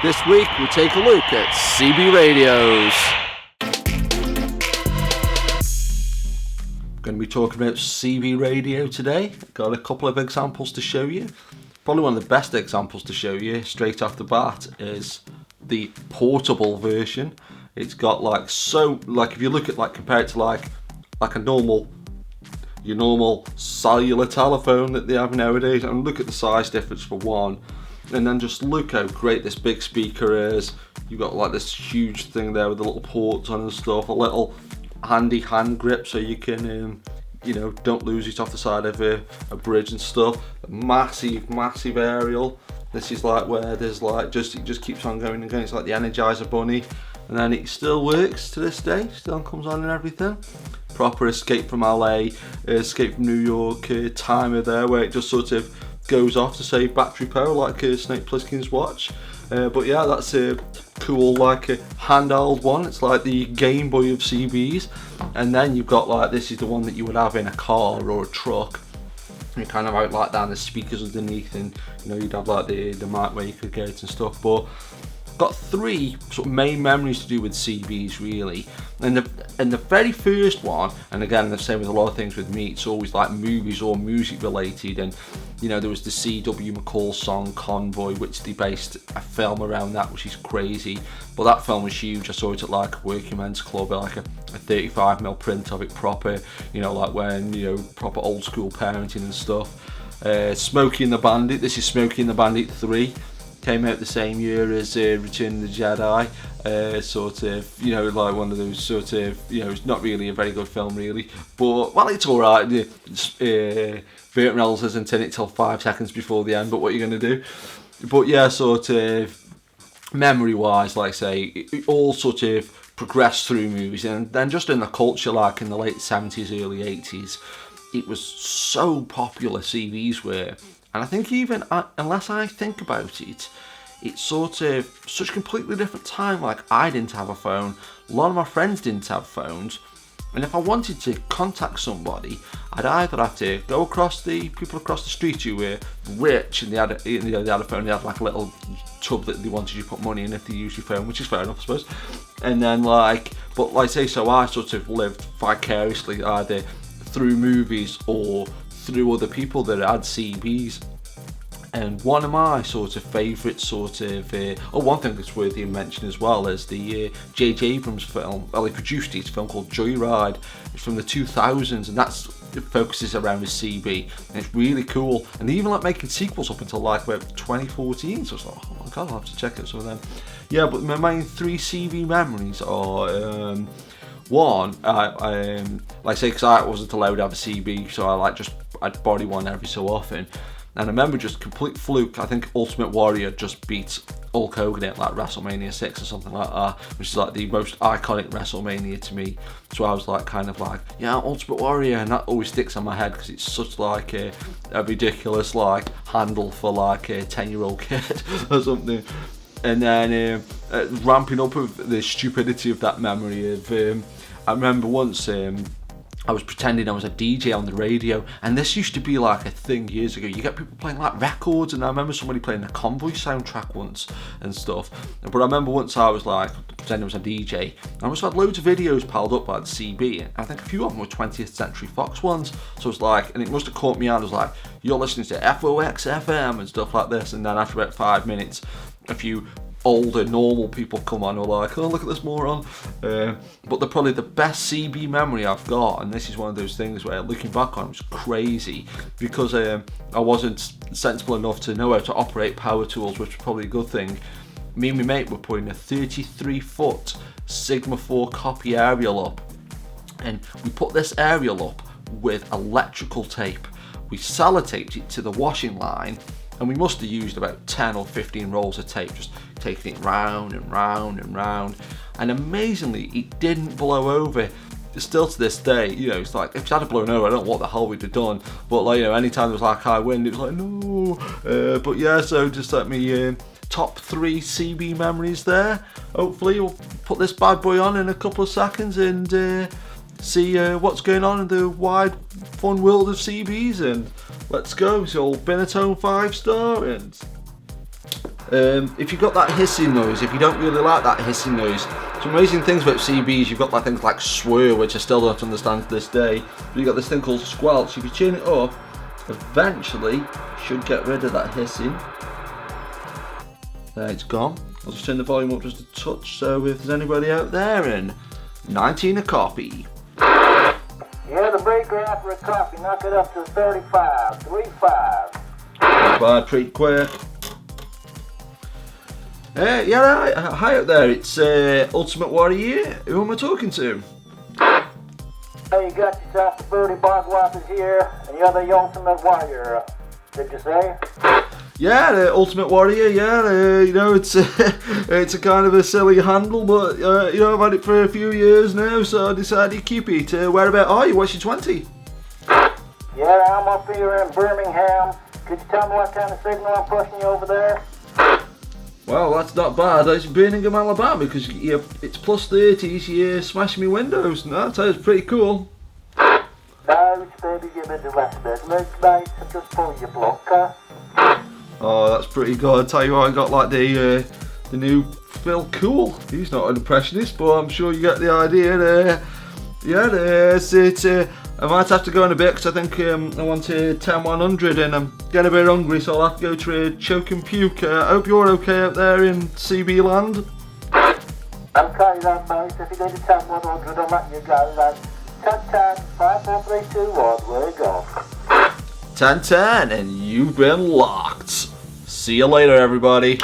This week we take a look at CB radios. Going to be talking about CB radio today. Got a couple of examples to show you. Probably one of the best examples to show you straight off the bat is the portable version. It's got if you look at compare it to like a normal cellular telephone that they have nowadays, and look at the size difference for one, and then just look how great this big speaker is. You've got like this huge thing there with the little ports on and stuff, a little handy hand grip so you can don't lose it off the side of a bridge and stuff. A massive aerial. This is like where there's it just keeps on going and going. It's like the Energizer Bunny, and then it still works to this day, still comes on and everything. Proper Escape from LA, Escape from New York timer there, where it just sort of goes off to save battery power like Snake Plissken's watch. But yeah, that's a cool handheld one. It's like the Game Boy of CBs. And then you've got this is the one that you would have in a car or a truck. You kind of out down the speakers underneath, and you'd have the mic where you could get it and stuff. But got three sort of main memories to do with CBs really, and the very first one, and again the same with a lot of things with me, it's always like movies or music related, and there was the C.W. McCall song Convoy, which they based a film around that, which is crazy, but that film was huge. I saw it at a working men's club, like a 35mm print of it proper, when proper old school parenting and stuff. Smokey and the Bandit, this is Smokey and the Bandit 3. Came out the same year as Return of the Jedi, one of those it's not really a very good film really, but it's alright. Burt Reynolds isn't in it till 5 seconds before the end, but what are you going to do? But yeah, memory wise, like I say, it all progressed through movies, and then just in the culture, in the late 70s, early 80s, it was so popular, CVs were. And I think even, unless I think about it, it's such a completely different time. I didn't have a phone, a lot of my friends didn't have phones, and if I wanted to contact somebody, I'd either have to go across the street who were rich, and they had a phone, they had a little tub that they wanted you to put money in if they used your phone, which is fair enough, I suppose. And then so I lived vicariously either through movies or through other people that had CBs. And one of my favourite one thing that's worthy of mention as well is the J.J. Abrams film. Well, he produced it, it's a film called Joyride. It's from the 2000s, and it focuses around his CB, and it's really cool. And they even making sequels up until about 2014. So it's oh my god, I'll have to check out some of them. Yeah, but my main 3 CB memories are one, because I wasn't allowed to have a CB, so I'd borrow one every so often. And I remember just complete fluke, I think Ultimate Warrior just beat Hulk Hogan at WrestleMania 6 or something like that, which is the most iconic WrestleMania to me. So I was yeah, Ultimate Warrior, and that always sticks on my head because it's such a ridiculous handle for a 10-year-old kid or something. And then ramping up of the stupidity of that memory of, I remember once I was pretending I was a DJ on the radio, and this used to be a thing years ago. You get people playing records, and I remember somebody playing the Convoy soundtrack once and stuff. But I remember once I was pretending I was a DJ, and I also had loads of videos piled up by the CB, and I think a few of them were 20th Century Fox ones. So it was and it must have caught me out. I was you're listening to FOX FM and stuff like this, and then after about 5 minutes, a few older normal people come on and are oh, look at this moron. But probably the best CB memory I've got, and this is one of those things where looking back on it was crazy, because I wasn't sensible enough to know how to operate power tools, which was probably a good thing. Me and my mate were putting a 33-foot Sigma 4 copy aerial up, and we put this aerial up with electrical tape. We sellotaped it to the washing line, and we must have used about 10 or 15 rolls of tape, just taking it round and round and round. And amazingly, it didn't blow over. Still to this day, it's if it had blown over, I don't know what the hell we'd have done. But anytime there was high wind, it was no. But yeah, so just let me top 3 CB memories there. Hopefully, we'll put this bad boy on in a couple of seconds and see what's going on in the wide, fun world of CBs. And let's go. It's all Binatone 5-star and If you've got that hissing noise, if you don't really like that hissing noise, some amazing things about CBs, you've got like things like swir, which I still don't understand to this day, but you've got this thing called squelch. If you tune it up, eventually should get rid of that hissing. There, it's gone. I'll just turn the volume up just a touch, so if there's anybody out there, and 19 a copy. Yeah, the breaker after a copy, knock it up to 35, 35. Not bad, pretty quick. Yeah, hi out there, it's Ultimate Warrior. Who am I talking to? Hey, you got yourself the birdie bog whoppers here, and you're the Ultimate Warrior, did you say? Yeah, the Ultimate Warrior, yeah, you know, it's a kind of a silly handle, but, you know, I've had it for a few years now, so I decided to keep it. Whereabout are you? What's your 20? Yeah, I'm up here in Birmingham. Could you tell me what kind of signal I'm pushing you over there? Well, that's not bad. It's Birmingham, Alabama, because it's plus 30s, you're smashing me windows, and that sounds pretty cool. No, baby, give me the rest of it. Look, mate, just pull your block, huh? Oh, that's pretty good. I tell you what, I got like the new Phil Cool. He's not an impressionist, but I'm sure you get the idea. I might have to go in a bit because I think I want a 10100 and I'm getting a bit hungry, so I'll have to go to a choke and puke. I hope you're okay out there in CB land. I'm carrying that, mate. If you need a 10100, I'll let you go. Then 10-10, 5, 4, 3, 2, 1, we're gone. 10-10, and you've been locked. See you later, everybody.